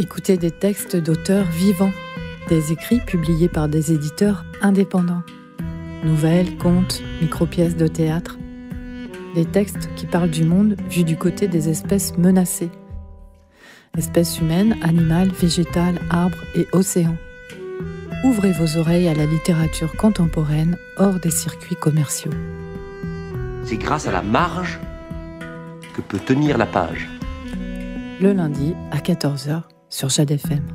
Écoutez des textes d'auteurs vivants, des écrits publiés par des éditeurs indépendants. Nouvelles, contes, micro-pièces de théâtre. Des textes qui parlent du monde vu du côté des espèces menacées. Espèces humaines, animales, végétales, arbres et océans. Ouvrez vos oreilles à la littérature contemporaine hors des circuits commerciaux. C'est grâce à la marge que peut tenir la page. Le lundi à 14h sur Jade FM.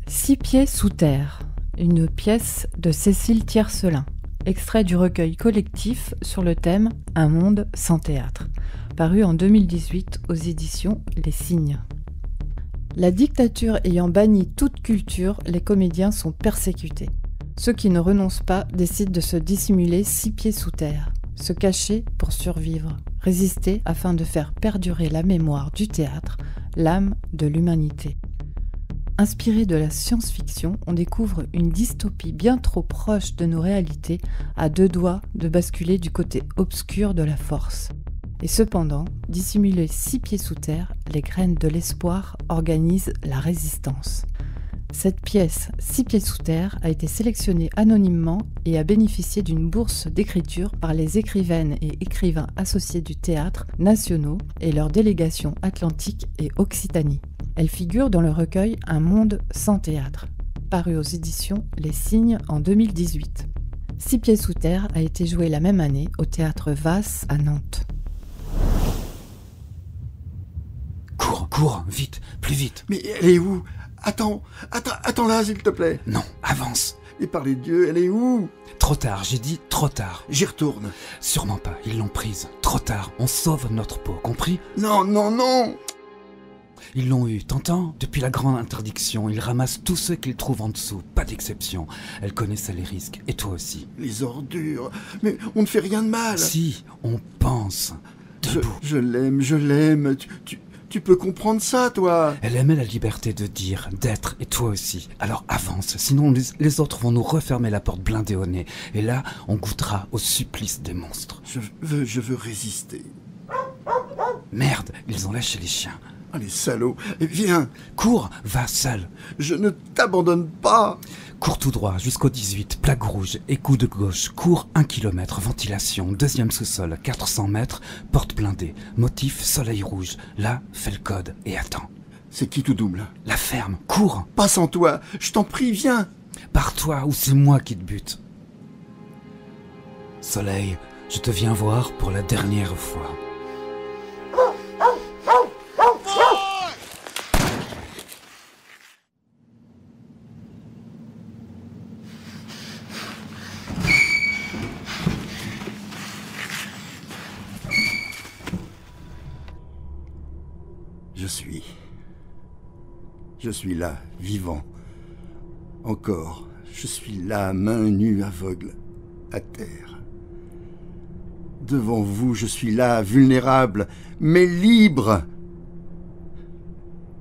Six pieds sous terre, une pièce de Cécile Tiercelin, extrait du recueil collectif sur le thème Un monde sans théâtre, paru en 2018 aux éditions Les Cygnes. La dictature ayant banni toute culture, les comédiens sont persécutés. Ceux qui ne renoncent pas décident de se dissimuler 6 pieds sous terre, se cacher pour survivre, résister afin de faire perdurer la mémoire du théâtre, l'âme de l'humanité. Inspiré de la science-fiction, on découvre une dystopie bien trop proche de nos réalités, à deux doigts de basculer du côté obscur de la force. Et cependant, dissimulés 6 pieds sous terre, les graines de l'espoir organisent la résistance. Cette pièce, 6 pieds sous terre, a été sélectionnée anonymement et a bénéficié d'une bourse d'écriture par les écrivaines et écrivains associés du théâtre nationaux et leur délégation Atlantique et Occitanie. Elle figure dans le recueil Un monde sans théâtre, paru aux éditions Les Cygnes en 2018. 6 pieds sous terre a été joué la même année au théâtre Vasse à Nantes. Cours, vite, plus vite. Mais elle est où ? Attends là, s'il te plaît. Non, avance. Et par les dieux, elle est où ? Trop tard, j'ai dit trop tard. J'y retourne. Sûrement pas, ils l'ont prise. Trop tard, on sauve notre peau, compris ? Non. Ils l'ont eu, t'entends ? Depuis la grande interdiction, ils ramassent tous ceux qu'ils trouvent en dessous, pas d'exception. Elle connaissait les risques, et toi aussi. Les ordures. Mais on ne fait rien de mal. Si, on pense. Debout. Je l'aime. Tu peux comprendre ça, toi ? Elle aimait la liberté de dire, d'être, et toi aussi. Alors avance, sinon les autres vont nous refermer la porte blindée au nez. Et là, on goûtera au supplice des monstres. Je veux résister. Merde, ils ont lâché les chiens. Ah, les salauds. Viens. Cours, va seul. Je ne t'abandonne pas. Cours tout droit jusqu'au 18, plaque rouge, égout de gauche. Cours 1 km, ventilation, deuxième sous-sol, 400 mètres, porte blindée. Motif, soleil rouge. Là, fais le code et attends. C'est qui tout double ? La ferme, cours. Pas sans toi, je t'en prie, viens. Pars-toi ou c'est moi qui te bute. Soleil, je te viens voir pour la dernière fois. Je suis là, vivant. Encore, je suis là, main nue, aveugle, à terre. Devant vous, je suis là, vulnérable, mais libre.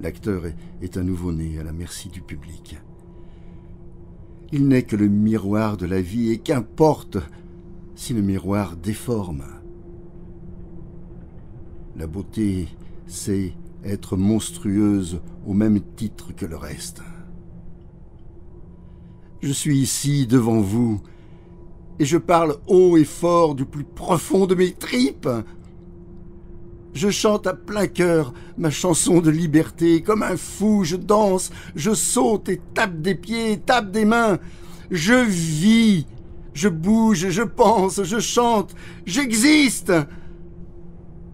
L'acteur est un nouveau-né à la merci du public. Il n'est que le miroir de la vie, et qu'importe si le miroir déforme. La beauté, c'est être monstrueuse au même titre que le reste. Je suis ici devant vous et je parle haut et fort du plus profond de mes tripes. Je chante à plein cœur ma chanson de liberté. Comme un fou, je danse, je saute et tape des pieds, tape des mains. Je vis, je bouge, je pense, je chante, j'existe.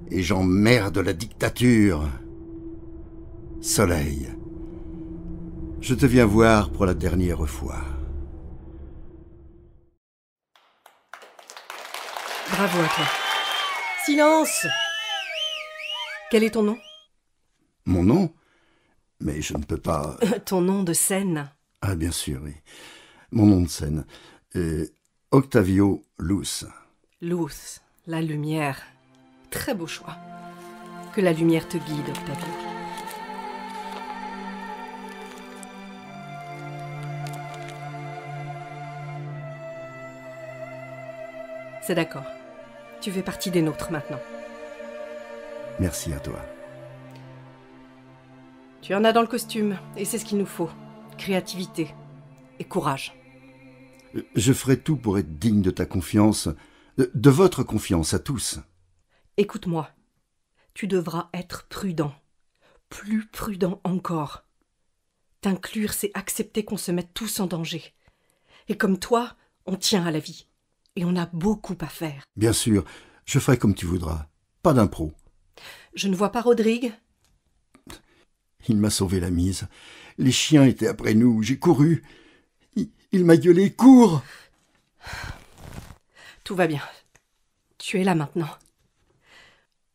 Et j'emmerde la dictature. Soleil, je te viens voir pour la dernière fois. Bravo à toi. Silence ! Quel est ton nom ? Mon nom ? Mais je ne peux pas... Ton nom de scène ? Ah, bien sûr, oui. Mon nom de scène. Octavio Luz. Luz, la lumière. Très beau choix. Que la lumière te guide, Octavio. C'est d'accord. Tu fais partie des nôtres maintenant. Merci à toi. Tu en as dans le costume, et c'est ce qu'il nous faut. Créativité et courage. Je ferai tout pour être digne de ta confiance, de votre confiance à tous. Écoute-moi, tu devras être prudent. Plus prudent encore. T'inclure, c'est accepter qu'on se mette tous en danger. Et comme toi, on tient à la vie. Et on a beaucoup à faire. Bien sûr, je ferai comme tu voudras. Pas d'impro. Je ne vois pas Rodrigue. Il m'a sauvé la mise. Les chiens étaient après nous. J'ai couru. Il m'a gueulé. Cours! Tout va bien. Tu es là maintenant.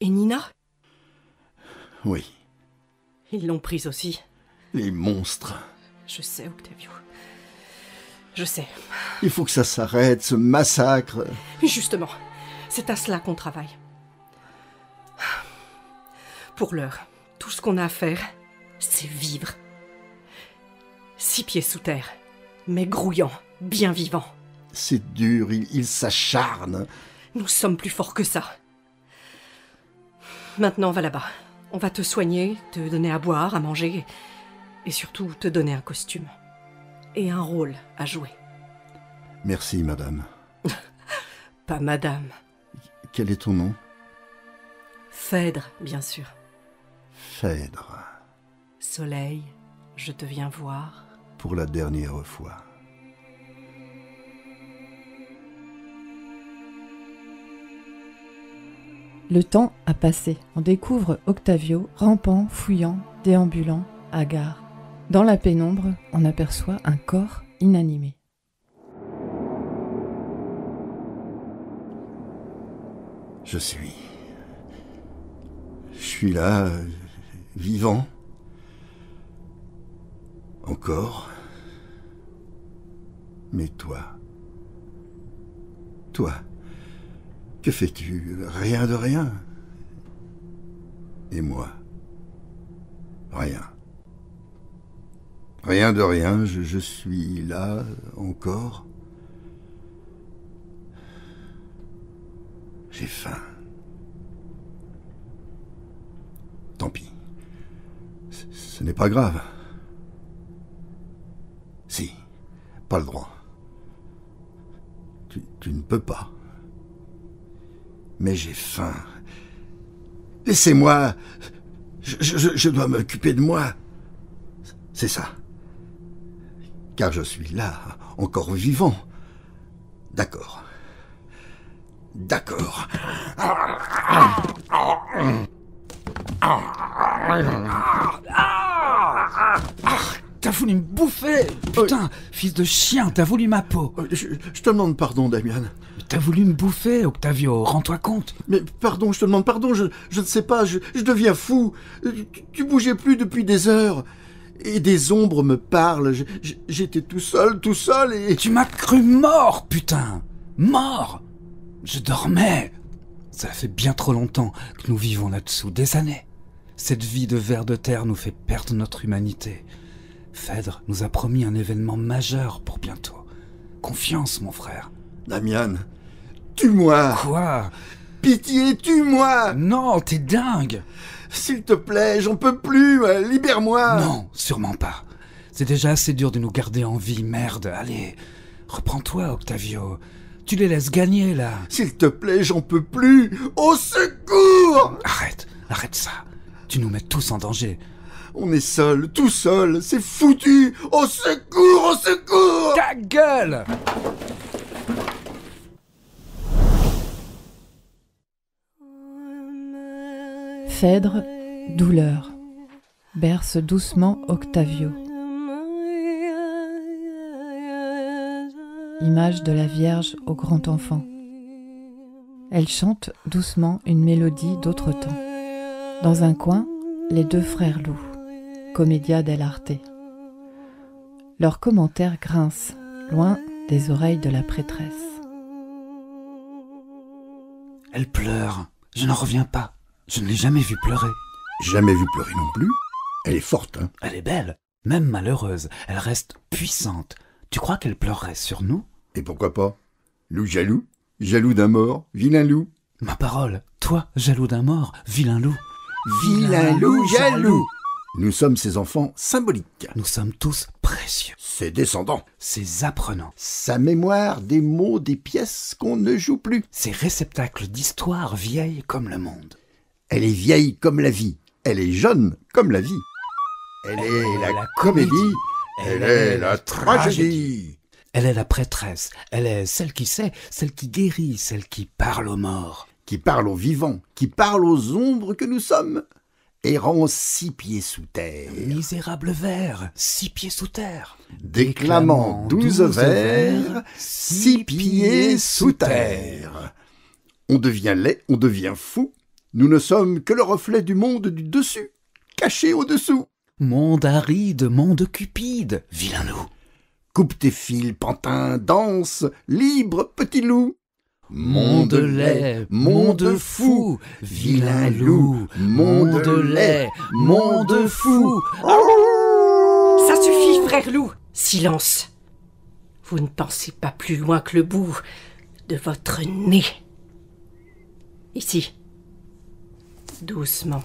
Et Nina? Oui, Ils l'ont prise aussi. les monstres. Je sais, Octavio. Je sais. Il faut que ça s'arrête, ce massacre. Justement, c'est à cela qu'on travaille. Pour l'heure, tout ce qu'on a à faire, c'est vivre. 6 pieds sous terre, mais grouillant, bien vivant. C'est dur, il s'acharne. Nous sommes plus forts que ça. Maintenant, va là-bas. On va te soigner, te donner à boire, à manger, et surtout te donner un costume. Et un rôle à jouer. Merci, madame. Pas madame. Quel est ton nom? Phèdre, bien sûr. Phèdre. Soleil, je te viens voir. Pour la dernière fois. Le temps a passé. On découvre Octavio rampant, fouillant, déambulant, hagard. Dans la pénombre, on aperçoit un corps inanimé. Je suis là, vivant. Encore. Mais toi, que fais-tu? Rien de rien. Et moi? Rien. Rien de rien, je suis là, encore. J'ai faim. Tant pis. Ce n'est pas grave. Si, pas le droit. Tu ne peux pas. Mais j'ai faim. Laissez-moi. Je dois m'occuper de moi. C'est ça. Car je suis là, encore vivant. D'accord. D'accord. T'as voulu me bouffer! Putain, fils de chien, t'as voulu ma peau! Je te demande pardon, Damian. T'as voulu me bouffer, Octavio, rends-toi compte! Mais pardon, je te demande pardon, je ne sais pas, je deviens fou. Tu bougeais plus depuis des heures. Et des ombres me parlent. J'étais tout seul et... Tu m'as cru mort, putain! Mort! Je dormais! Ça fait bien trop longtemps que nous vivons là-dessous, des années. Cette vie de ver de terre nous fait perdre notre humanité. Phèdre nous a promis un événement majeur pour bientôt. Confiance, mon frère. Damian, tue-moi. Quoi? Pitié, tue-moi. Non, t'es dingue. S'il te plaît, j'en peux plus, libère-moi. Non, sûrement pas. C'est déjà assez dur de nous garder en vie, merde. Allez, reprends-toi, Octavio. Tu les laisses gagner, là. S'il te plaît, j'en peux plus. Au secours. Arrête ça. Tu nous mets tous en danger. On est seul, tout seul, c'est foutu. Au secours, au secours. Ta gueule! Phèdre, douleur. Berce doucement Octavio. Image de la Vierge au grand enfant. Elle chante doucement une mélodie d'autre temps. Dans un coin, les 2 frères loups, commedia dell'arte. Leurs commentaires grincent, loin des oreilles de la prêtresse. Elle pleure. Je n'en reviens pas. Je ne l'ai jamais vue pleurer. Jamais vu pleurer non plus. Elle est forte, hein. Elle est belle, même malheureuse. Elle reste puissante. Tu crois qu'elle pleurerait sur nous? Et pourquoi pas? Loup jaloux d'un mort, vilain loup. Ma parole, toi, jaloux d'un mort, vilain loup. Vilain loup jaloux. Nous sommes ses enfants symboliques. Nous sommes tous précieux. Ses descendants. Ses apprenants. Sa mémoire des mots des pièces qu'on ne joue plus. Ses réceptacles d'histoire vieilles comme le monde. Elle est vieille comme la vie. Elle est jeune comme la vie. Elle est la comédie. Elle est la tragédie. Elle est la prêtresse. Elle est celle qui sait, celle qui guérit, celle qui parle aux morts. Qui parle aux vivants, qui parle aux ombres que nous sommes. Errant 6 pieds sous terre. Misérable vers, 6 pieds sous terre. Déclamant 12 vers, 6 pieds sous terre. On devient laid, on devient fou. Nous ne sommes que le reflet du monde du dessus, caché au-dessous. Monde aride, monde cupide, vilain loup. Coupe tes fils, pantin, danse, libre, petit loup. Monde laid, monde fou, vilain loup, monde laid, monde fou. Ça suffit, frère loup. Silence. Vous ne pensez pas plus loin que le bout de votre nez. Ici. Doucement.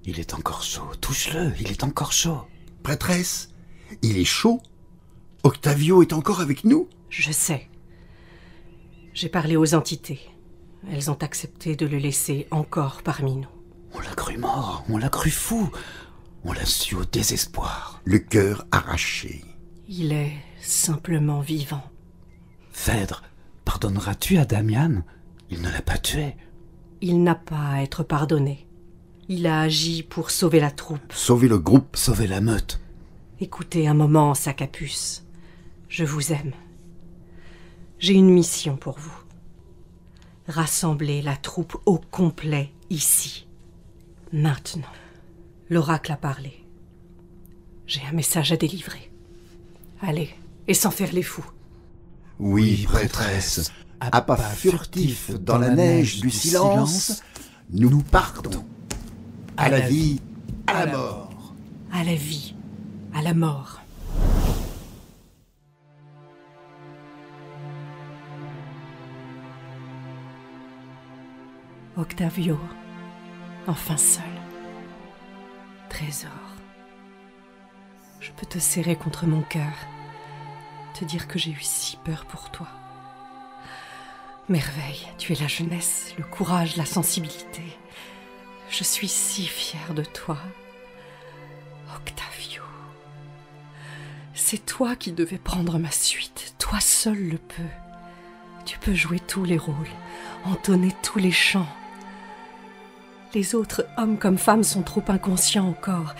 Il est encore chaud, touche-le, il est encore chaud. Prêtresse, il est chaud. Octavio est encore avec nous. Je sais. J'ai parlé aux entités. Elles ont accepté de le laisser encore parmi nous. On l'a cru mort, on l'a cru fou, on l'a su au désespoir. Le cœur arraché. Il est simplement vivant. Phèdre, pardonneras-tu à Damian? Il ne l'a pas tué. Il n'a pas à être pardonné. Il a agi pour sauver la troupe. Sauver le groupe. Sauver la meute. Écoutez un moment, Sacapuce. Je vous aime. J'ai une mission pour vous. Rassembler la troupe au complet ici. Maintenant. L'oracle a parlé. J'ai un message à délivrer. Allez, et sans faire les fous. Oui, prêtresse, à pas furtif dans la neige du silence, nous partons. À la vie, à la mort. À la vie, à la mort. Octavio, enfin seul. Trésor. Je peux te serrer contre mon cœur, te dire que j'ai eu si peur pour toi. Merveille, tu es la jeunesse, le courage, la sensibilité. Je suis si fière de toi. Octavio. C'est toi qui devais prendre ma suite. Toi seul le peux. Tu peux jouer tous les rôles, entonner tous les chants. Les autres, hommes comme femmes, sont trop inconscients encore.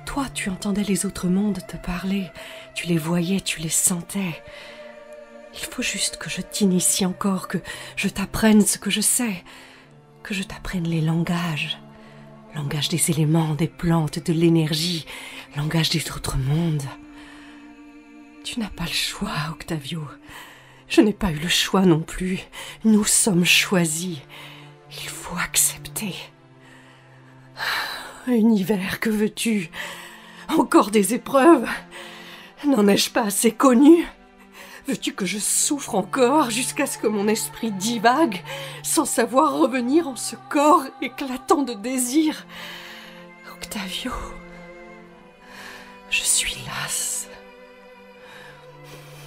Toi, tu entendais les autres mondes te parler. Tu les voyais, tu les sentais. Il faut juste que je t'initie encore, que je t'apprenne ce que je sais, que je t'apprenne les langages. Langage des éléments, des plantes, de l'énergie, langage des autres mondes. Tu n'as pas le choix, Octavio. Je n'ai pas eu le choix non plus. Nous sommes choisis. Il faut accepter. Univers, que veux-tu? Encore des épreuves? N'en ai-je pas assez connu? Veux-tu que je souffre encore jusqu'à ce que mon esprit divague, sans savoir revenir en ce corps éclatant de désir? Octavio, je suis lasse.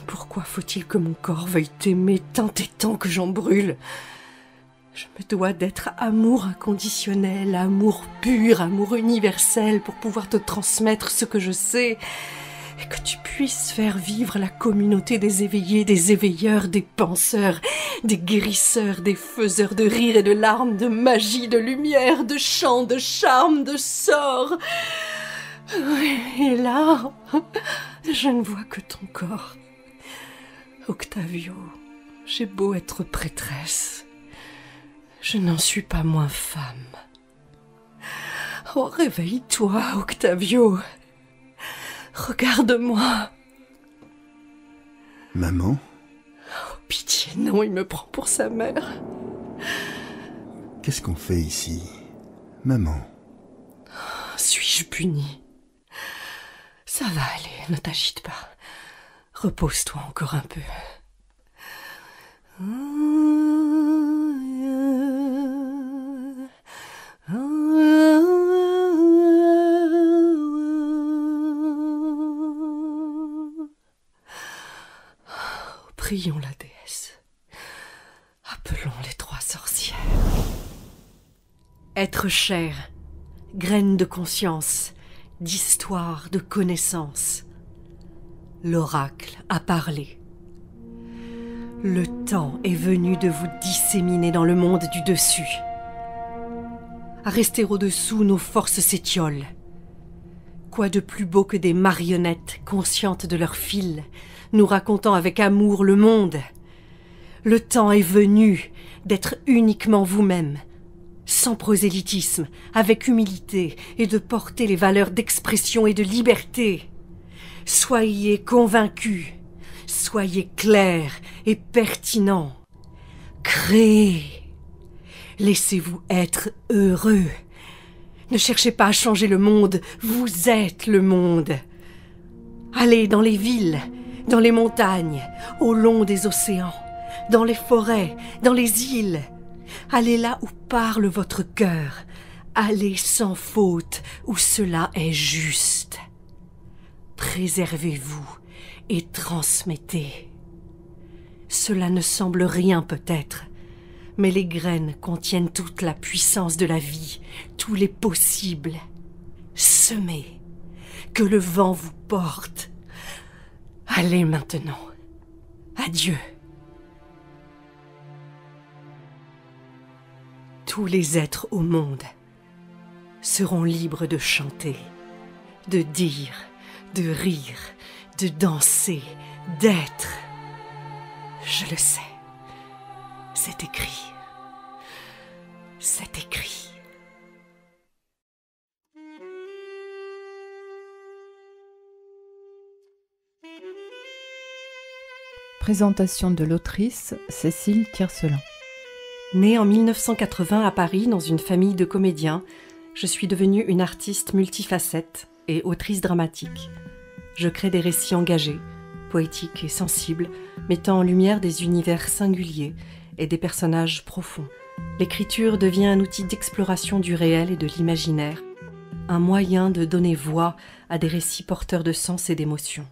Pourquoi faut-il que mon corps veuille t'aimer tant et tant que j'en brûle? Je me dois d'être amour inconditionnel, amour pur, amour universel pour pouvoir te transmettre ce que je sais et que tu puisses faire vivre la communauté des éveillés, des éveilleurs, des penseurs, des guérisseurs, des faiseurs de rire et de larmes, de magie, de lumière, de chant, de charme, de sort. Et là, je ne vois que ton corps. Octavio, j'ai beau être prêtresse, je n'en suis pas moins femme. Oh, réveille-toi, Octavio. Regarde-moi. Maman? Oh, pitié, non, il me prend pour sa mère. Qu'est-ce qu'on fait ici, maman? Suis-je punie? Ça va aller, ne t'agite pas. Repose-toi encore un peu. Prions la déesse. Appelons les 3 sorcières. Être cher, graine de conscience, d'histoire, de connaissance. L'oracle a parlé. Le temps est venu de vous disséminer dans le monde du dessus. À rester au-dessous, nos forces s'étiolent. Quoi de plus beau que des marionnettes conscientes de leur fil, nous racontant avec amour le monde. Le temps est venu d'être uniquement vous-même, sans prosélytisme, avec humilité, et de porter les valeurs d'expression et de liberté. Soyez convaincus, soyez clairs et pertinents. Créez. Laissez-vous être heureux. Ne cherchez pas à changer le monde, vous êtes le monde. Allez dans les villes, dans les montagnes, au long des océans, dans les forêts, dans les îles. Allez là où parle votre cœur. Allez sans faute où cela est juste. Préservez-vous et transmettez. Cela ne semble rien peut-être, mais les graines contiennent toute la puissance de la vie, tous les possibles. Semez, que le vent vous porte. Allez maintenant. Adieu. Tous les êtres au monde seront libres de chanter, de dire, de rire, de danser, d'être. Je le sais. C'est écrit. C'est écrit. Présentation de l'autrice Cécile Tiercelin. Née en 1980 à Paris dans une famille de comédiens, je suis devenue une artiste multifacette et autrice dramatique. Je crée des récits engagés, poétiques et sensibles, mettant en lumière des univers singuliers et des personnages profonds. L'écriture devient un outil d'exploration du réel et de l'imaginaire, un moyen de donner voix à des récits porteurs de sens et d'émotions.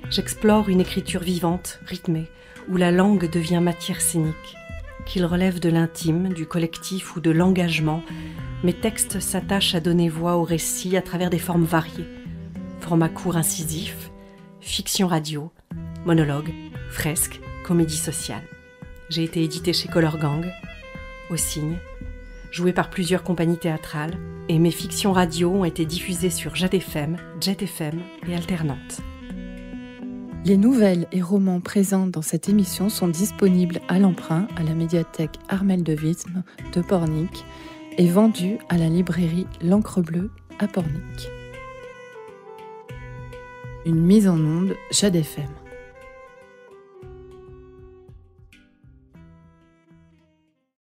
J'explore une écriture vivante, rythmée, où la langue devient matière scénique. Qu'il relève de l'intime, du collectif ou de l'engagement, mes textes s'attachent à donner voix au récit à travers des formes variées. Format court incisif, fiction radio, monologue, fresque, comédie sociale. J'ai été éditée chez Color Gang, au Cygne, jouée par plusieurs compagnies théâtrales, et mes fictions radio ont été diffusées sur Jet FM et Alternante. Les nouvelles et romans présents dans cette émission sont disponibles à l'emprunt à la médiathèque Armel de Wism de Pornic et vendus à la librairie L'Encre Bleue à Pornic. Une mise en onde Jet FM.